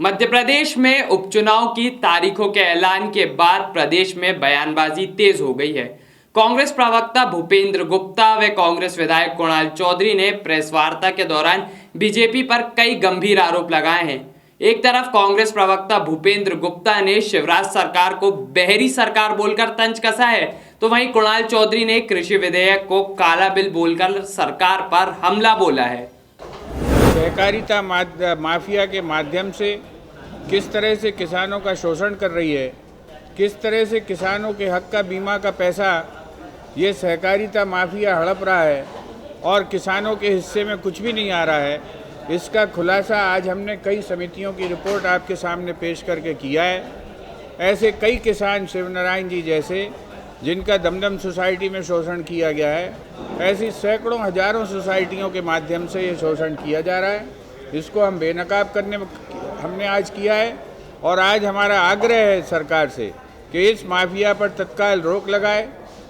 मध्य प्रदेश में उपचुनाव की तारीखों के ऐलान के बाद प्रदेश में बयानबाजी तेज हो गई है। कांग्रेस प्रवक्ता भूपेंद्र गुप्ता व कांग्रेस विधायक कुणाल चौधरी ने प्रेस वार्ता के दौरान बीजेपी पर कई गंभीर आरोप लगाए हैं। एक तरफ कांग्रेस प्रवक्ता भूपेंद्र गुप्ता ने शिवराज सरकार को बहरी सरकार बोलकर तंज कसा है, तो वहीं कुणाल चौधरी ने कृषि विधेयक को काला बिल बोलकर सरकार पर हमला बोला है। सहकारिता माफिया के माध्यम से किस तरह से किसानों का शोषण कर रही है, किस तरह से किसानों के हक का बीमा का पैसा ये सहकारिता माफिया हड़प रहा है और किसानों के हिस्से में कुछ भी नहीं आ रहा है, इसका खुलासा आज हमने कई समितियों की रिपोर्ट आपके सामने पेश करके किया है। ऐसे कई किसान, शिवनारायण जी जैसे, जिनका दमदम सोसाइटी में शोषण किया गया है, ऐसी सैकड़ों हजारों सोसाइटियों के माध्यम से ये शोषण किया जा रहा है। इसको हम बेनकाब करने हमने आज किया है और आज हमारा आग्रह है सरकार से कि इस माफिया पर तत्काल रोक लगाए,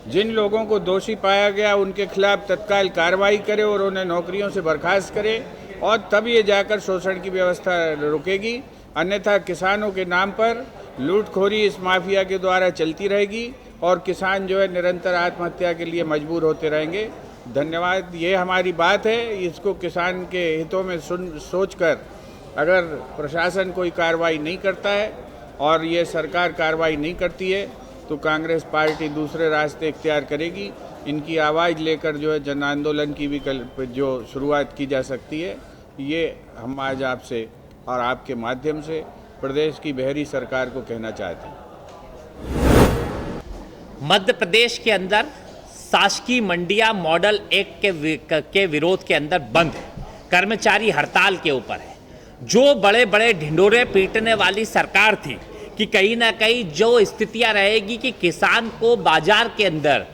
जिन लोगों को दोषी पाया गया उनके खिलाफ तत्काल कार्रवाई करे और उन्हें नौकरियों से बर्खास्त करे और तब ये जाकर शोषण की व्यवस्था रुकेगी। अन्यथा किसानों के नाम पर लूटखोरी इस माफिया के द्वारा चलती रहेगी और किसान जो है निरंतर आत्महत्या के लिए मजबूर होते रहेंगे। धन्यवाद। ये हमारी बात है, इसको किसान के हितों में सोचकर अगर प्रशासन कोई कार्रवाई नहीं करता है और ये सरकार कार्रवाई नहीं करती है तो कांग्रेस पार्टी दूसरे रास्ते इख्तियार करेगी। इनकी आवाज़ लेकर जो है जन आंदोलन की भी जो शुरुआत की जा सकती है, ये हम आज आपसे और आपके माध्यम से प्रदेश की बहरी सरकार को कहना चाहते हैं। मध्य प्रदेश के अंदर शासकीय मंडियां मॉडल 1 के विरोध के अंदर बंद है, कर्मचारी हड़ताल के ऊपर है। जो बड़े बड़े ढिंडोरे पीटने वाली सरकार थी कि कहीं ना कहीं जो स्थितियां रहेगी कि किसान को बाजार के अंदर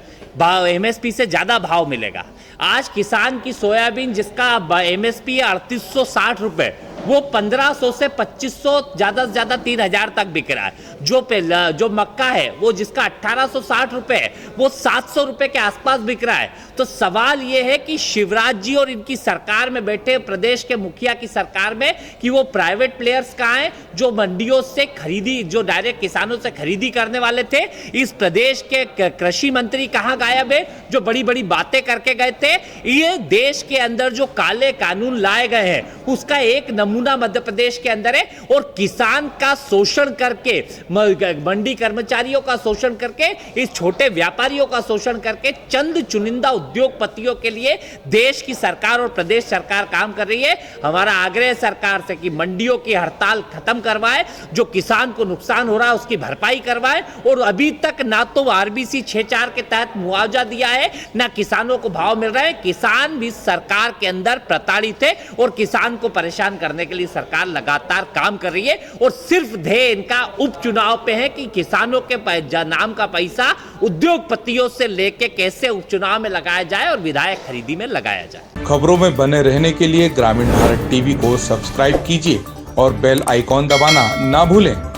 एमएसपी से ज़्यादा भाव मिलेगा। आज किसान की सोयाबीन जिसका एमएसपी है 3860 रुपये, वो 1500 से 2500, ज़्यादा से ज़्यादा 3000 तक बिक रहा है। जो मक्का है वो जिसका 1860 रुपये है, वो 700 रुपये के आसपास बिक रहा है। तो सवाल ये है कि शिवराज जी और इनकी सरकार में बैठे प्रदेश के मुखिया की सरकार में कि वो प्राइवेट प्लेयर्स कहाँ हैं जो मंडियों से खरीदी, जो डायरेक्ट किसानों से खरीदी करने वाले थे। इस प्रदेश के कृषि मंत्री कहाँ गायब है जो बड़ी बड़ी बातें करके गए थे। ये देश के अंदर जो काले कानून लाए गए हैं उसका एक नमूना मध्य प्रदेश के अंदर है और किसान का शोषण करके, मंडी कर्मचारियों का शोषण करके, इस छोटे व्यापारियों का शोषण करके चंद चुनिंदा उद्योगपतियों के लिए देश की सरकार और प्रदेश सरकार काम कर रही है। हमारा आग्रह है सरकार से कि मंडियों की हड़ताल खत्म करवाए, जो किसान को नुकसान हो रहा है उसकी भरपाई करवाए। और अभी तक ना तो आरबीसी 6-4 के तहत मुआवजा दिया है, ना किसानों को भाव मिल रहा है। किसान भी सरकार के अंदर प्रताड़ित है और किसान को परेशान करने के लिए सरकार लगातार काम कर रही है और सिर्फ ध्येय इनका उपचुनाव पे है कि किसानों के नाम का पैसा उद्योगपतियों से लेके कैसे उपचुनाव में लगाया जाए और विधायक खरीदी में लगाया जाए। खबरों में बने रहने के लिए ग्रामीण भारत टीवी को सब्सक्राइब कीजिए और बेल आइकॉन दबाना ना भूलें।